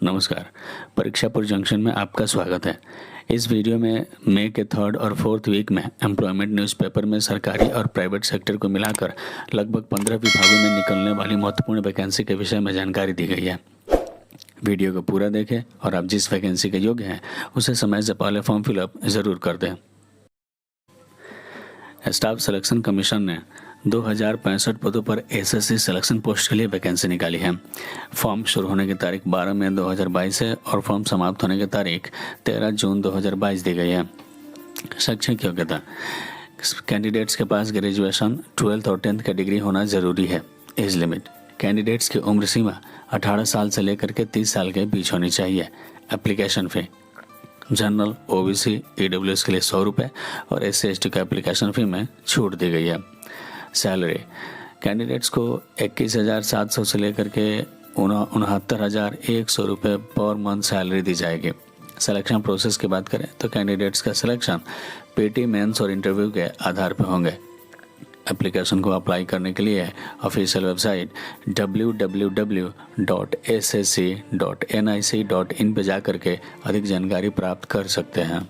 नमस्कार। परीक्षापुर जंक्शन में आपका स्वागत है। इस वीडियो में मई के 3rd और 4th वीक में एम्प्लॉयमेंट न्यूज़पेपर में सरकारी और प्राइवेट सेक्टर को मिलाकर लगभग 15 विभागों में निकलने वाली महत्वपूर्ण वैकेंसी के विषय में जानकारी दी गई है। वीडियो को पूरा देखें और आप जिस वैकेंसी के योग्य हैं उसे समय से पहले फॉर्म फिलअप ज़रूर कर दें। स्टाफ सिलेक्शन कमीशन ने 2065 पदों पर एसएससी सिलेक्शन पोस्ट के लिए वैकेंसी निकाली है। फॉर्म शुरू होने की तारीख 12 मई 2022 है और फॉर्म समाप्त होने की तारीख 13 जून 2022 दी गई है। शैक्षणिक योग्यता: कैंडिडेट्स के पास ग्रेजुएशन 12th और 10th का डिग्री होना ज़रूरी है। एज लिमिट: कैंडिडेट्स की उम्र सीमा 18 साल से लेकर के 30 साल के बीच होनी चाहिए। Application fee: general, OBC, EWS के लिए 100 रुपये और SC/ST का एप्लीकेशन फ़ी में छूट दी गई है। सैलरी: कैंडिडेट्स को 21,700 से लेकर के 69,100 रुपये पर मंथ सैलरी दी जाएगी। सिलेक्शन प्रोसेस की बात करें तो कैंडिडेट्स का सिलेक्शन पीटी, मेंस और इंटरव्यू के आधार पर होंगे। एप्लीकेशन को अप्लाई करने के लिए ऑफिशियल वेबसाइट www.ssc.nic.in पे जा करके अधिक जानकारी प्राप्त कर सकते हैं।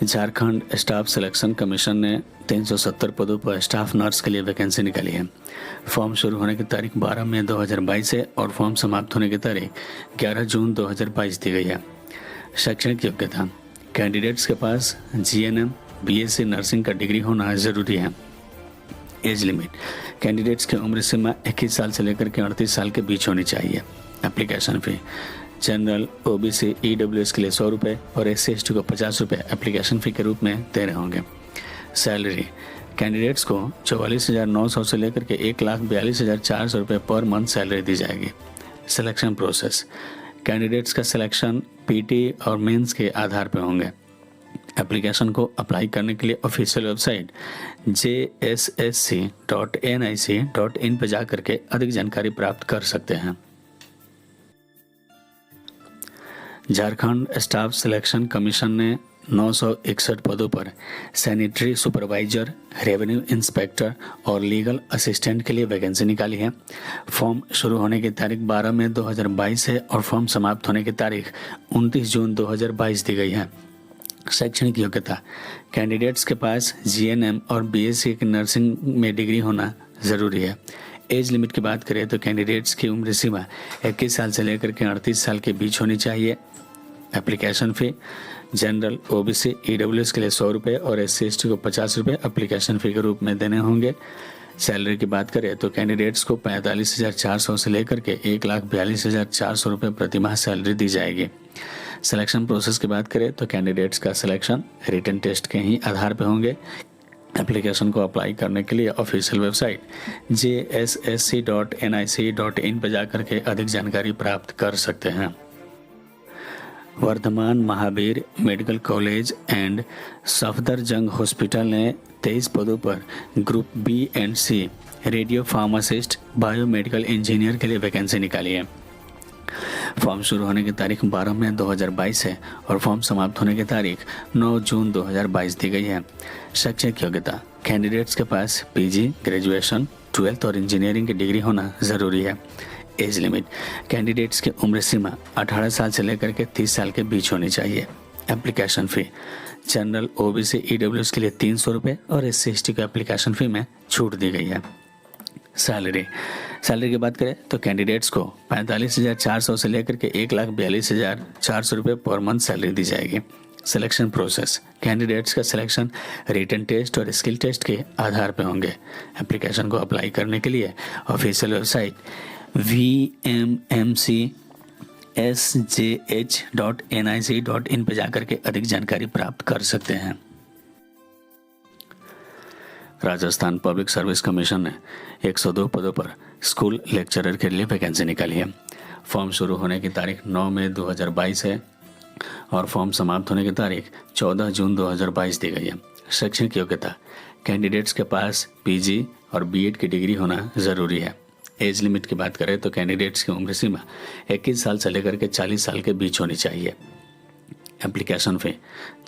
झारखंड स्टाफ सिलेक्शन कमीशन ने 370 पदों पर स्टाफ नर्स के लिए वैकेंसी निकाली है। फॉर्म शुरू होने की तारीख 12 मई 2022 है और फॉर्म समाप्त होने की तारीख 11 जून 2022 दी गई है। शैक्षणिक योग्यता: कैंडिडेट्स के पास GNM, BSc नर्सिंग का डिग्री होना ज़रूरी है। एज लिमिट: कैंडिडेट्स की उम्र सीमा 21 साल से लेकर के 38 साल के बीच होनी चाहिए। Application fee: general, OBC, EWS के लिए 100 रुपये और SC/ST को 50 रुपये एप्लीकेशन फ़ी के रूप में देने होंगे। सैलरी: कैंडिडेट्स को 44,900 से लेकर के 1,42,400 रुपये पर मंथ सैलरी दी जाएगी। सिलेक्शन प्रोसेस: कैंडिडेट्स का सिलेक्शन PT और मेंस के आधार पर होंगे। एप्लीकेशन को अप्लाई करने के लिए ऑफिशियल वेबसाइट jssc.nic.in पर जा करके अधिक जानकारी प्राप्त कर सकते हैं। झारखंड स्टाफ सिलेक्शन कमीशन ने 961 पदों पर सैनिटरी सुपरवाइजर, रेवेन्यू इंस्पेक्टर और लीगल असिस्टेंट के लिए वैकेंसी निकाली है। फॉर्म शुरू होने की तारीख 12 मई 2022 है और फॉर्म समाप्त होने की तारीख 29 जून 2022 दी गई है। शैक्षणिक योग्यता: कैंडिडेट्स के पास GNM और BSc की नर्सिंग में डिग्री होना ज़रूरी है। एज लिमिट की बात करें तो कैंडिडेट्स की उम्र सीमा 21 साल से लेकर के 38 साल के बीच होनी चाहिए। Application fee: general, OBC, EWS के लिए 100 रुपये और SC/ST को 50 रुपये एप्लीकेशन फ़ी के रूप में देने होंगे। सैलरी की बात करें तो कैंडिडेट्स को 45,400 से लेकर के 1,42,400 रुपये प्रति माह सैलरी दी जाएगी। सिलेक्शन प्रोसेस की बात करें तो कैंडिडेट्स का सिलेक्शन रिटन टेस्ट के ही आधार पर होंगे। एप्लीकेशन को अप्लाई करने के लिए ऑफिशियल वेबसाइट jssc.nic.in पर जाकर के अधिक जानकारी प्राप्त कर सकते हैं। Vardhman Mahavir medical college and Safdarjung hospital ने 23 पदों पर group B and C radio pharmacist, biomedical engineer के लिए वैकेंसी निकाली है। फॉर्म शुरू होने की तारीख 12 मई 2022 है और फॉर्म समाप्त होने की तारीख 9 जून 2022 दी गई है। शैक्षणिक योग्यता: कैंडिडेट्स के पास PG, ग्रेजुएशन, 12th और इंजीनियरिंग की डिग्री होना ज़रूरी है। एज लिमिट: कैंडिडेट्स की उम्र सीमा 18 साल से लेकर के 30 साल के बीच होनी चाहिए। Application fee: general, OBC, EWS के लिए 300 रुपये और SC/ST को एप्लीकेशन फ़ी में छूट दी गई है। सैलरी की बात करें तो कैंडिडेट्स को 45,400 से लेकर के 1,42,400 रुपये पर मंथ सैलरी दी जाएगी। सिलेक्शन प्रोसेस: कैंडिडेट्स का सिलेक्शन रिटन टेस्ट और स्किल टेस्ट के आधार पर होंगे। एप्लीकेशन को अप्लाई करने के लिए ऑफिशियल वेबसाइट vmmcsjh.nic.in पर जाकर के अधिक जानकारी प्राप्त कर सकते हैं। राजस्थान पब्लिक सर्विस कमीशन ने 102 पदों पर स्कूल लेक्चरर के लिए वैकेंसी निकाली है। फॉर्म शुरू होने की तारीख 9 मई 2022 है और फॉर्म समाप्त होने की तारीख 14 जून 2022 दी गई है। शैक्षणिक योग्यता: कैंडिडेट्स के पास PG और B.Ed की डिग्री होना ज़रूरी है। एज लिमिट की बात करें तो कैंडिडेट्स की उम्र सीमा 21 साल से लेकर के 40 साल के बीच होनी चाहिए। Application fee: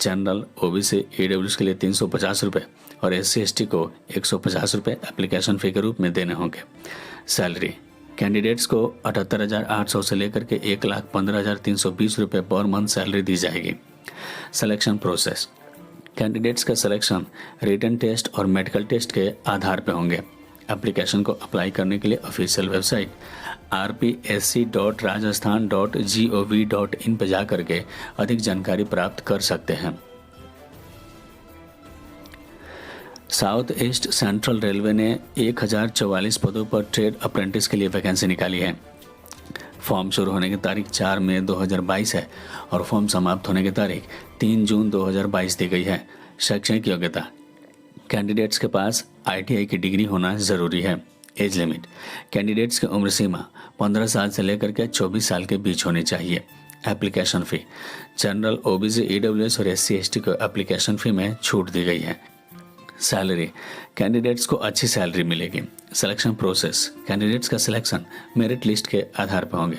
general, OBC, EWS के लिए 350 रुपये और SC/ST को 150 रुपये एप्लीकेशन फ़ी के रूप में देने होंगे। सैलरी: कैंडिडेट्स को 78,800 से लेकर के 1,15,320 रुपये पर मंथ सैलरी दी जाएगी। Selection process. कैंडिडेट्स का सिलेक्शन रिटन टेस्ट और मेडिकल टेस्ट के आधार पर होंगे। एप्लीकेशन को अप्लाई करने के लिए ऑफिशियल वेबसाइट rpsc.rajasthan.gov.in पर जा करके अधिक जानकारी प्राप्त कर सकते हैं। साउथ ईस्ट सेंट्रल रेलवे ने 1044 पदों पर ट्रेड अप्रेंटिस के लिए वैकेंसी निकाली है। फॉर्म शुरू होने की तारीख 4 मई 2022 है और फॉर्म समाप्त होने की तारीख 3 जून 2022 दी गई है। शैक्षणिक योग्यता। कैंडिडेट्स के पास ITI की डिग्री होना ज़रूरी है। Age limit. कैंडिडेट्स की उम्र सीमा 15 साल से लेकर के 24 साल के बीच होनी चाहिए। Application fee. General, OBC, EWS और SC ST को एप्लीकेशन फ़ी में छूट दी गई है। सैलरी। कैंडिडेट्स को अच्छी सैलरी मिलेगी। Selection process. कैंडिडेट्स का सिलेक्शन मेरिट लिस्ट के आधार पर होंगे।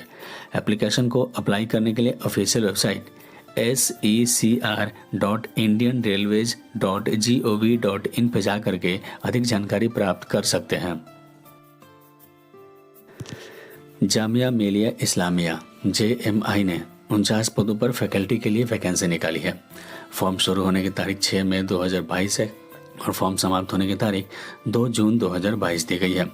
एप्लीकेशन को अप्लाई करने के लिए ऑफिशियल वेबसाइट secr.indianrailways.gov.in पर जा करके अधिक जानकारी प्राप्त कर सकते हैं। जामिया मिलिया इस्लामिया JMI ने 49 पदों पर फैकल्टी के लिए वैकेंसी निकाली है। फॉर्म शुरू होने की तारीख 6 मई 2022 है और फॉर्म समाप्त होने की तारीख 2 जून 2022 दी गई है।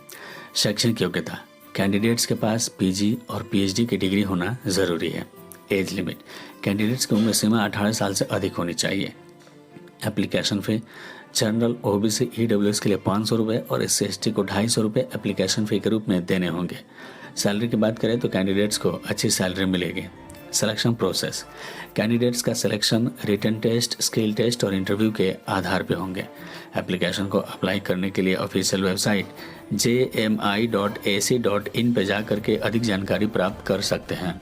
शैक्षणिक योग्यता। कैंडिडेट्स के पास PG और PhD की डिग्री होना ज़रूरी है। Age limit. कैंडिडेट्स की उम्र सीमा 18 साल से अधिक होनी चाहिए। Application fee. General, OBC, EWS के लिए 500 रुपये और SC ST को 250 रुपये एप्लीकेशन फ़ी के रूप में देने होंगे। सैलरी की बात करें तो कैंडिडेट्स को अच्छी सैलरी मिलेगी। Selection process. कैंडिडेट्स का selection written test, skill test और इंटरव्यू के आधार पर होंगे। एप्लीकेशन को अप्लाई करने के लिए ऑफिशियल वेबसाइट jmi.ac.in पर जा करके अधिक जानकारी प्राप्त कर सकते हैं।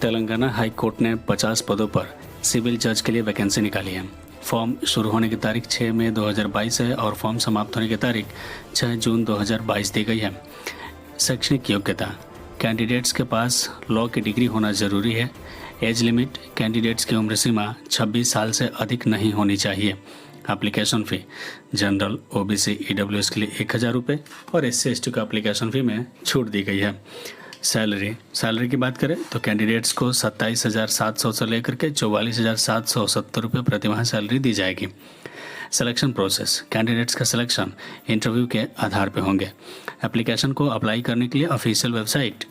तेलंगाना हाई कोर्ट ने 50 पदों पर सिविल जज के लिए वैकेंसी निकाली है। फॉर्म शुरू होने की तारीख 6 मई 2022 है और फॉर्म समाप्त होने की तारीख 6 जून 2022 दी गई है। शैक्षणिक योग्यता। कैंडिडेट्स के पास लॉ की डिग्री होना ज़रूरी है। Age limit. कैंडिडेट्स की उम्र सीमा 26 साल से अधिक नहीं होनी चाहिए। Application fee. General, OBC, EWS के लिए 1000 रुपये और SC ST को एप्लीकेशन फ़ी में छूट दी गई है। सैलरी की बात करें तो कैंडिडेट्स को 27,700 से लेकर के 44,770 रुपये प्रति माह सैलरी दी जाएगी। Selection process. कैंडिडेट्स का सिलेक्शन इंटरव्यू के आधार पर होंगे। एप्लीकेशन को अप्लाई करने के लिए ऑफिशियल वेबसाइट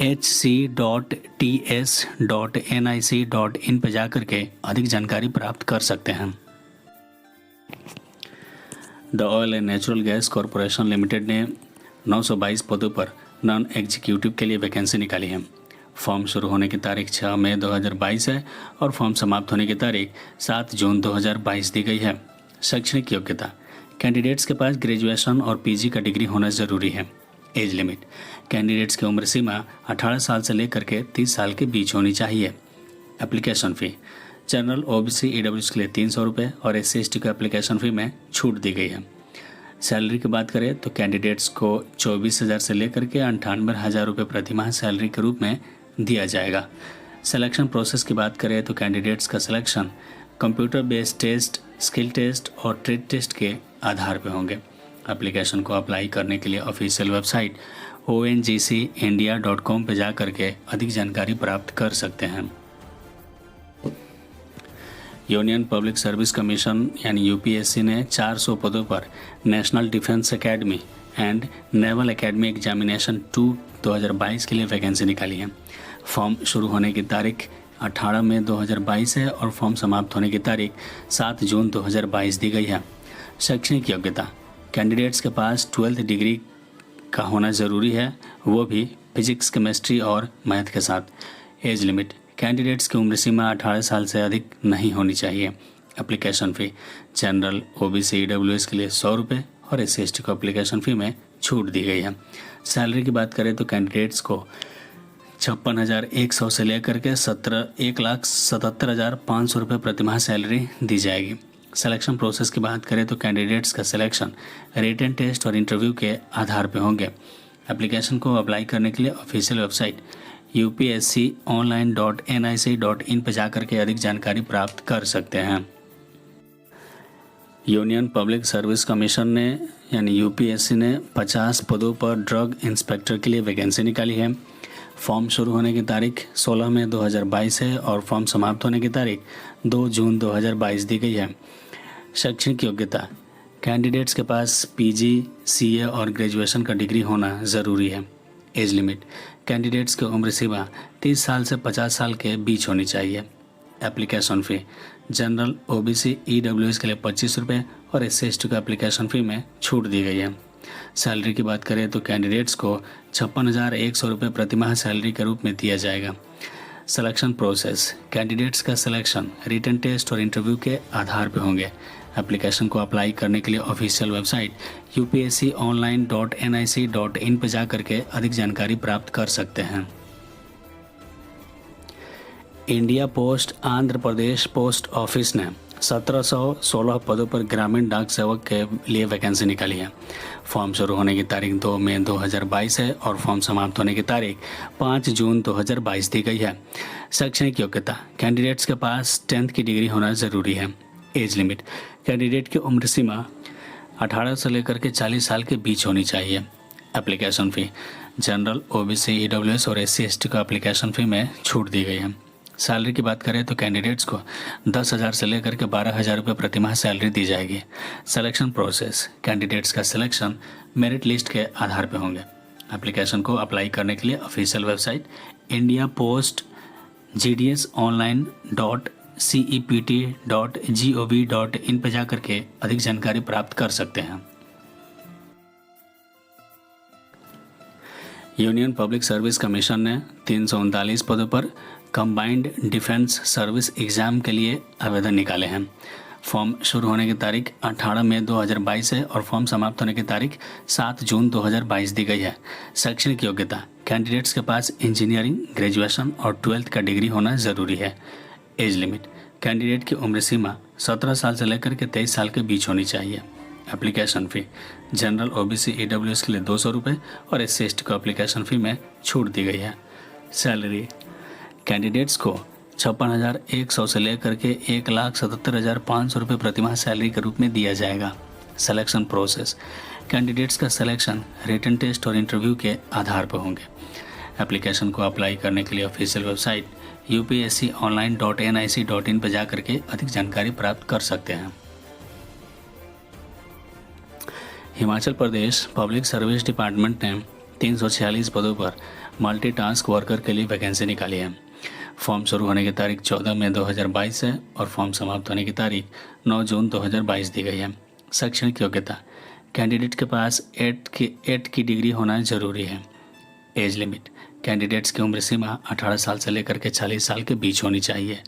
hc.ts.nic.in पर जा करके अधिक जानकारी प्राप्त कर सकते हैं। The oil and natural gas corporation limited ने 922 पदों पर नॉन एग्जीक्यूटिव के लिए वैकेंसी निकाली है। फॉर्म शुरू होने की तारीख 6 मई 2022 है और फॉर्म समाप्त होने की तारीख 7 जून 2022 दी गई है। शैक्षणिक योग्यता। कैंडिडेट्स के पास ग्रेजुएशन और PG का डिग्री होना ज़रूरी है। Age limit. कैंडिडेट्स की उम्र सीमा 18 साल से लेकर के 30 साल के बीच होनी चाहिए। Application fee. General, OBC, EWS के लिए 300 रुपये और SC ST को एप्लीकेशन फ़ी में छूट दी गई है। सैलरी की बात करें तो कैंडिडेट्स को 24,000 से लेकर के 98,000 रुपये प्रति माह सैलरी के रूप में दिया जाएगा। सिलेक्शन प्रोसेस की बात करें तो कैंडिडेट्स का selection computer based test, skill test और ट्रेड टेस्ट के आधार पर होंगे। एप्लीकेशन को अप्लाई करने के लिए ऑफिशियल वेबसाइट ongcindia.com पर जा करके अधिक जानकारी प्राप्त कर सकते हैं। यूनियन पब्लिक सर्विस कमीशन यानी UPSC ने 400 पदों पर national defence academy and naval academy examination 2 2022 के लिए वैकेंसी निकाली है। फॉर्म शुरू होने की तारीख 18 मई 2022 है और फॉर्म समाप्त होने की तारीख 7 जून 2022 दी गई है। शैक्षणिक योग्यता। कैंडिडेट्स के पास 12th डिग्री का होना ज़रूरी है, वो भी फिजिक्स, केमिस्ट्री और मैथ के साथ। Age limit. कैंडिडेट्स की उम्र सीमा 18 साल से अधिक नहीं होनी चाहिए। Application fee. General, OBC, EWS के लिए 100 रुपये और SC ST को एप्लीकेशन फ़ी में छूट दी गई है। सैलरी की बात करें तो कैंडिडेट्स को 56,100 से लेकर के 1,77,500 रुपये प्रति माह सैलरी दी जाएगी। सिलेक्शन प्रोसेस की बात करें तो कैंडिडेट्स का सिलेक्शन रिटन टेस्ट और इंटरव्यू के आधार पर होंगे। एप्लीकेशन को अप्लाई करने के लिए ऑफिशियल वेबसाइट upsconline.nic.in पर जाकर के अधिक जानकारी प्राप्त कर सकते हैं। यूनियन पब्लिक सर्विस कमीशन ने यानी यूपीएससी ने 50 पदों पर ड्रग इंस्पेक्टर के लिए वैकेंसी निकाली है। फॉर्म शुरू होने की तारीख 16 मई 2022 है और फॉर्म समाप्त होने की तारीख 2 जून 2022 दी गई है। शैक्षणिक योग्यता, कैंडिडेट्स के पास पीजी, सीए और ग्रेजुएशन का डिग्री होना ज़रूरी है। एज लिमिट, कैंडिडेट्स की उम्र सीमा 30 साल से 50 साल के बीच होनी चाहिए। Application fee, general, OBC, EWS के लिए 25 रुपये और SC/ST को एप्लीकेशन फ़ी में छूट दी गई है। सैलरी की बात करें तो कैंडिडेट्स को 56,100 रुपये प्रतिमाह सैलरी के रूप में दिया जाएगा। सिलेक्शन प्रोसेस, कैंडिडेट्स का सिलेक्शन रिटन टेस्ट और इंटरव्यू के आधार पर होंगे। एप्लीकेशन को अप्लाई करने के लिए ऑफिशियल वेबसाइट upsconline.nic.in पर जा करके अधिक जानकारी प्राप्त कर सकते हैं। India post Andhra Pradesh post office ने 1716 पदों पर ग्रामीण डाक सेवक के लिए वैकेंसी निकाली है। फॉर्म शुरू होने की तारीख 2 मई 2022 है और फॉर्म समाप्त होने की तारीख 5 जून 2022 दी गई है। शैक्षणिक योग्यता, कैंडिडेट्स के पास 10th की डिग्री होना ज़रूरी है। एज लिमिट, कैंडिडेट की उम्र सीमा 18 से लेकर के 40 साल के बीच होनी चाहिए। Application fee, general, OBC, EWS और SC/ST को एप्लीकेशन फ़ी में छूट दी गई है। सैलरी की बात करें तो कैंडिडेट्स को 10,000 से लेकर के 12,000 रुपये प्रतिमाह सैलरी दी जाएगी। सिलेक्शन प्रोसेस, कैंडिडेट्स का सिलेक्शन मेरिट लिस्ट के आधार पर होंगे। एप्लीकेशन को अप्लाई करने के लिए ऑफिशियल वेबसाइट indiapostsgdsonline.cept.gov.in पर जाकर के अधिक जानकारी प्राप्त कर सकते हैं। यूनियन पब्लिक सर्विस कमीशन ने 339 पदों पर कंबाइंड डिफेंस सर्विस एग्ज़ाम के लिए आवेदन निकाले हैं। फॉर्म शुरू होने की तारीख 18 मई 2022 है और फॉर्म समाप्त होने की तारीख 7 जून 2022 दी गई है। शैक्षणिक योग्यता, कैंडिडेट्स के पास इंजीनियरिंग, ग्रेजुएशन और 12th का डिग्री होना ज़रूरी है। एज लिमिट, कैंडिडेट की उम्र सीमा 17 साल से लेकर के 23 साल के बीच होनी चाहिए। Application fee, general, OBC, EWS के लिए 200 रुपये और SC/ST को एप्लीकेशन फ़ी में छूट दी गई है। सैलरी, कैंडिडेट्स को 56,100 से लेकर के 1,77,500 रुपये प्रतिमाह सैलरी के रूप में दिया जाएगा। सिलेक्शन प्रोसेस, कैंडिडेट्स का सिलेक्शन रिटन टेस्ट और इंटरव्यू के आधार पर होंगे। एप्लीकेशन को अप्लाई करने के लिए ऑफिशियल वेबसाइट upsconline.nic.in पर जाकर के अधिक जानकारी प्राप्त कर सकते हैं। Himachal Pradesh public service department ने 346 पदों पर मल्टीटास्क वर्कर के लिए वैकेंसी निकाली है। फॉर्म शुरू होने की तारीख 14 मई 2022 है और फॉर्म समाप्त होने की तारीख 9 जून 2022 दी गई है। शैक्षणिक योग्यता, कैंडिडेट के पास 8 की डिग्री होना ज़रूरी है। एज लिमिट, कैंडिडेट्स की उम्र सीमा 18 साल से लेकर के 40 साल के बीच होनी चाहिए।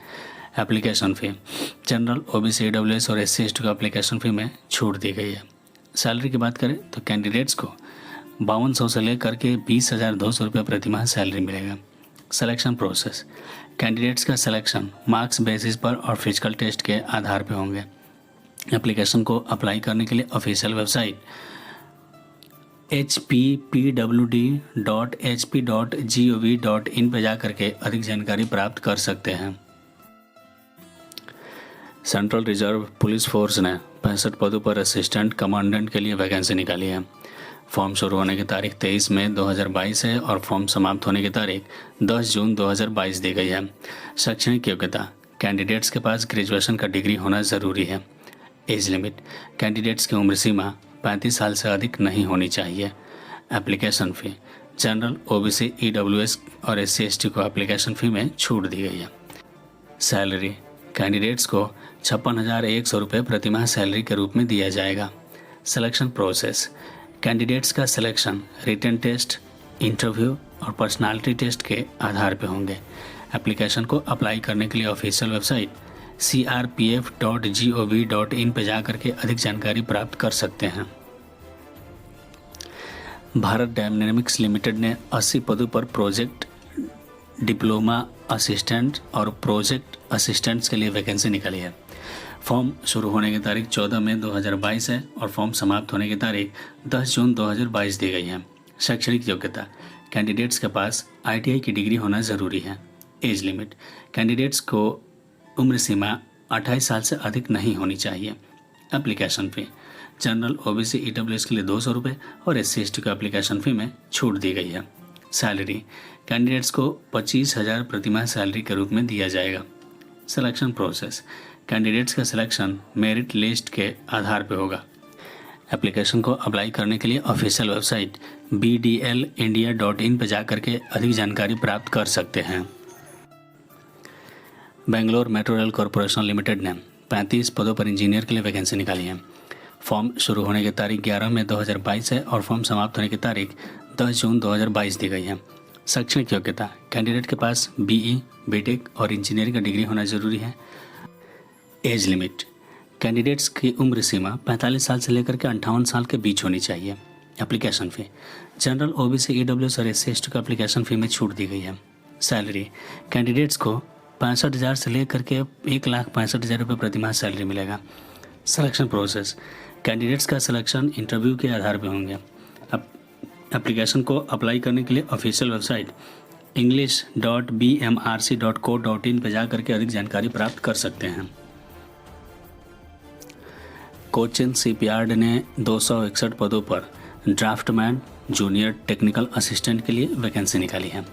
Application fee, general, OBC, EWS और SC/ST को एप्लीकेशन फ़ी में छूट दी गई है। सैलरी की बात करें तो कैंडिडेट्स को 5200 से लेकर के 20,200 रुपये प्रतिमाह सैलरी मिलेगा। सिलेक्शन प्रोसेस, कैंडिडेट्स का सिलेक्शन मार्क्स बेसिस पर और फिजिकल टेस्ट के आधार पर होंगे। एप्लीकेशन को अप्लाई करने के लिए ऑफिशियल वेबसाइट hppwd.hp.gov.in पर जाकर के अधिक जानकारी प्राप्त कर सकते हैं। सेंट्रल रिजर्व पुलिस फोर्स ने 65 पदों पर असिस्टेंट कमांडेंट के लिए वैकेंसी निकाली है। फॉर्म शुरू होने की तारीख 23 मई 2022 है और फॉर्म समाप्त होने की तारीख 10 जून 2022 दी गई है। शैक्षणिक योग्यता, कैंडिडेट्स के पास ग्रेजुएशन का डिग्री होना ज़रूरी है। एज लिमिट, कैंडिडेट्स की उम्र सीमा 35 साल से अधिक नहीं होनी चाहिए। Application fee, general, OBC, EWS और SC/ST को एप्लीकेशन फ़ी में छूट दी गई है। सैलरी, कैंडिडेट्स को 56,100 रुपये प्रतिमाह सैलरी के रूप में दिया जाएगा। सिलेक्शन प्रोसेस, कैंडिडेट्स का सिलेक्शन रिटन टेस्ट, इंटरव्यू और पर्सनालिटी टेस्ट के आधार पर होंगे। एप्लीकेशन को अप्लाई करने के लिए ऑफिशियल वेबसाइट crpf.gov.in पर जाकर के अधिक जानकारी प्राप्त कर सकते हैं। भारत डायनामिक्स लिमिटेड ने 80 पदों पर प्रोजेक्ट डिप्लोमा असिस्टेंट और प्रोजेक्ट असिस्टेंट्स के लिए वैकेंसी निकाली है। फॉर्म शुरू होने की तारीख 14 मई 2022 है और फॉर्म समाप्त होने की तारीख 10 जून 2022 दी गई है। शैक्षणिक योग्यता, कैंडिडेट्स के पास ITI की डिग्री होना ज़रूरी है। एज लिमिट, कैंडिडेट्स को उम्र सीमा 28 साल से अधिक नहीं होनी चाहिए। Application fee, general OBC EWS के लिए 200 रुपये और SC ST को एप्लीकेशन फ़ी में छूट दी गई है। सैलरी कैंडिडेट्स को 25,000 प्रतिमाह सैलरी के रूप में दिया जाएगा। सिलेक्शन प्रोसेस कैंडिडेट्स का सिलेक्शन मेरिट लिस्ट के आधार पर होगा। एप्लीकेशन को अप्लाई करने के लिए ऑफिशियल वेबसाइट bdlindia.in पर जाकर के अधिक जानकारी प्राप्त कर सकते हैं। Bangalore metro rail corporation limited ने 35 पदों पर इंजीनियर के लिए वैकेंसी निकाली है। फॉर्म शुरू होने की तारीख 11 मई 2022 है और फॉर्म समाप्त होने की तारीख 10 जून 2022 दी गई है। शैक्षणिक योग्यता कैंडिडेट के पास BE, BTech और इंजीनियरिंग का डिग्री होना जरूरी है। एज लिमिट कैंडिडेट्स की उम्र सीमा 45 साल से लेकर के 58 साल के बीच होनी चाहिए। Application fee general OBC EWS और SC ST को एप्लीकेशन फ़ी में छूट दी गई है। सैलरी कैंडिडेट्स को 65,000 से लेकर के 1,65,000 रुपये प्रतिमाह सैलरी मिलेगा। सिलेक्शन प्रोसेस कैंडिडेट्स का सिलेक्शन इंटरव्यू के आधार पर होंगे। अब एप्लीकेशन को अप्लाई करने के लिए ऑफिशियल वेबसाइट english.bmrc.co.in पर जाकर के अधिक जानकारी प्राप्त कर सकते हैं। कोचिन शिपयार्ड ने 261 पदों पर ड्राफ्टमैन जूनियर टेक्निकल असिस्टेंट के लिए वैकेंसी निकाली है।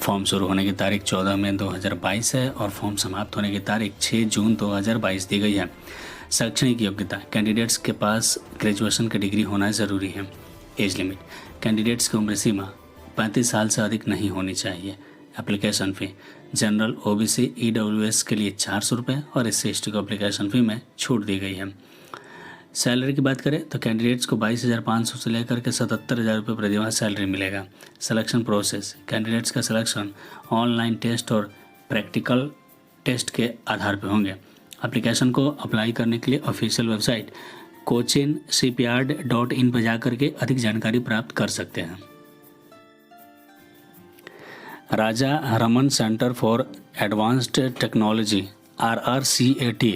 फॉर्म शुरू होने की तारीख 14 मई 2022 है और फॉर्म समाप्त होने की तारीख 6 जून 2022 दी गई है। शैक्षणिक योग्यता कैंडिडेट्स के पास ग्रेजुएशन की डिग्री होना ज़रूरी है। एज लिमिट कैंडिडेट्स की उम्र सीमा 35 साल से अधिक नहीं होनी चाहिए। Application fee general OBC EWS के लिए 400 रुपये और SC ST को एप्लीकेशन फ़ी में छूट दी गई है। सैलरी की बात करें तो कैंडिडेट्स को 22,500 से लेकर के 77,000 रुपये प्रतिमाह सैलरी मिलेगा। सिलेक्शन प्रोसेस कैंडिडेट्स का सिलेक्शन ऑनलाइन टेस्ट और प्रैक्टिकल टेस्ट के आधार पर होंगे। एप्लीकेशन को अप्लाई करने के लिए ऑफिशियल वेबसाइट cochinshipyard.in पर जाकर के अधिक जानकारी प्राप्त कर सकते हैं। Raja Raman centre for advanced technology RRCAT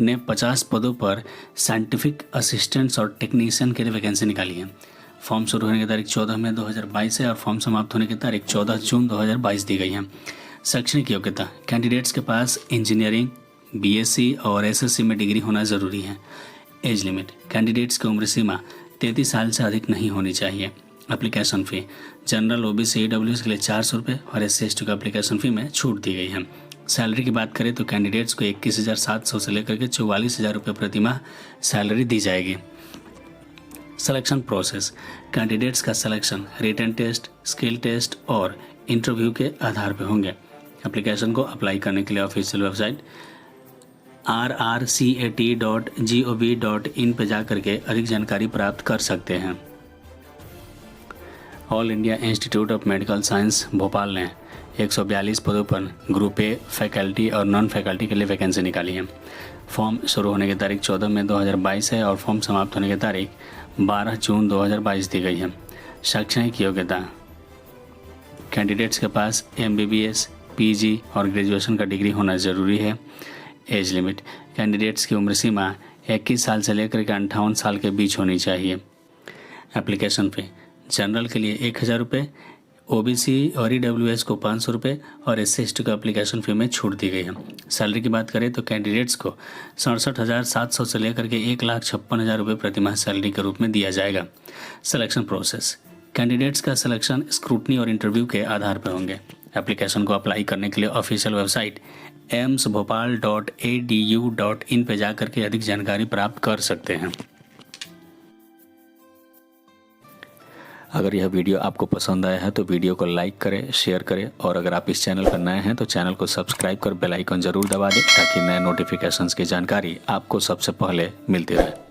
ने 50 पदों पर साइंटिफिक असिस्टेंट्स और टेक्नीशियन के लिए वैकेंसी निकाली है। फॉर्म शुरू होने की तारीख 14 मई 2022 है और फॉर्म समाप्त होने की तारीख 14 जून 2022 दी गई है। शैक्षणिक योग्यता कैंडिडेट्स के पास इंजीनियरिंग BSc और SSc में डिग्री होना ज़रूरी है। एज लिमिट कैंडिडेट्स की उम्र सीमा 33 साल से अधिक नहीं होनी चाहिए। Application fee general OBC EWS के लिए 400 रुपये और SC ST को एप्लीकेशन फ़ी में छूट दी गई है। सैलरी की बात करें तो कैंडिडेट्स को 21,700 से लेकर के 44,000 रुपये प्रतिमाह सैलरी दी जाएगी। सिलेक्शन प्रोसेस कैंडिडेट्स का selection written test, skill test और इंटरव्यू के आधार पर होंगे। एप्लीकेशन को अप्लाई करने के लिए ऑफिशियल वेबसाइट rrcat.gov.in पर जाकर के अधिक जानकारी प्राप्त कर सकते हैं। All India institute of medical science Bhopal ने 142 पदों पर ग्रुप A फैकल्टी और नॉन फैकल्टी के लिए वैकेंसी निकाली है। फॉर्म शुरू होने की तारीख 14 मई 2022 है और फॉर्म समाप्त होने की तारीख 12 जून 2022 दी गई है। शैक्षणिक योग्यता कैंडिडेट्स के पास MBBS, PG और ग्रेजुएशन का डिग्री होना ज़रूरी है। एज लिमिट कैंडिडेट्स की उम्र सीमा 21 साल से लेकर के 58 साल के बीच होनी चाहिए। एप्लीकेशन फ़ी जनरल के लिए 1,000 रुपये, OBC और EWS को 500 रुपये और SC ST को एप्लीकेशन फ़ी में छूट दी गई है। सैलरी की बात करें तो कैंडिडेट्स को 67,700 से लेकर के 1,56,000 रुपये प्रतिमाह सैलरी के रूप में दिया जाएगा। सिलेक्शन प्रोसेस कैंडिडेट्स का सिलेक्शन स्क्रूटनी और इंटरव्यू के आधार पर होंगे। एप्लीकेशन को अप्लाई करने के लिए ऑफिशियल वेबसाइट amsbhopal.edu.in पे जाकर के अधिक जानकारी प्राप्त कर सकते हैं। अगर यह वीडियो आपको पसंद आया है तो वीडियो को लाइक करें, शेयर करें और अगर आप इस चैनल पर नए हैं तो चैनल को सब्सक्राइब कर बेल आइकन जरूर दबा दें ताकि नए नोटिफिकेशंस की जानकारी आपको सबसे पहले मिलती रहे।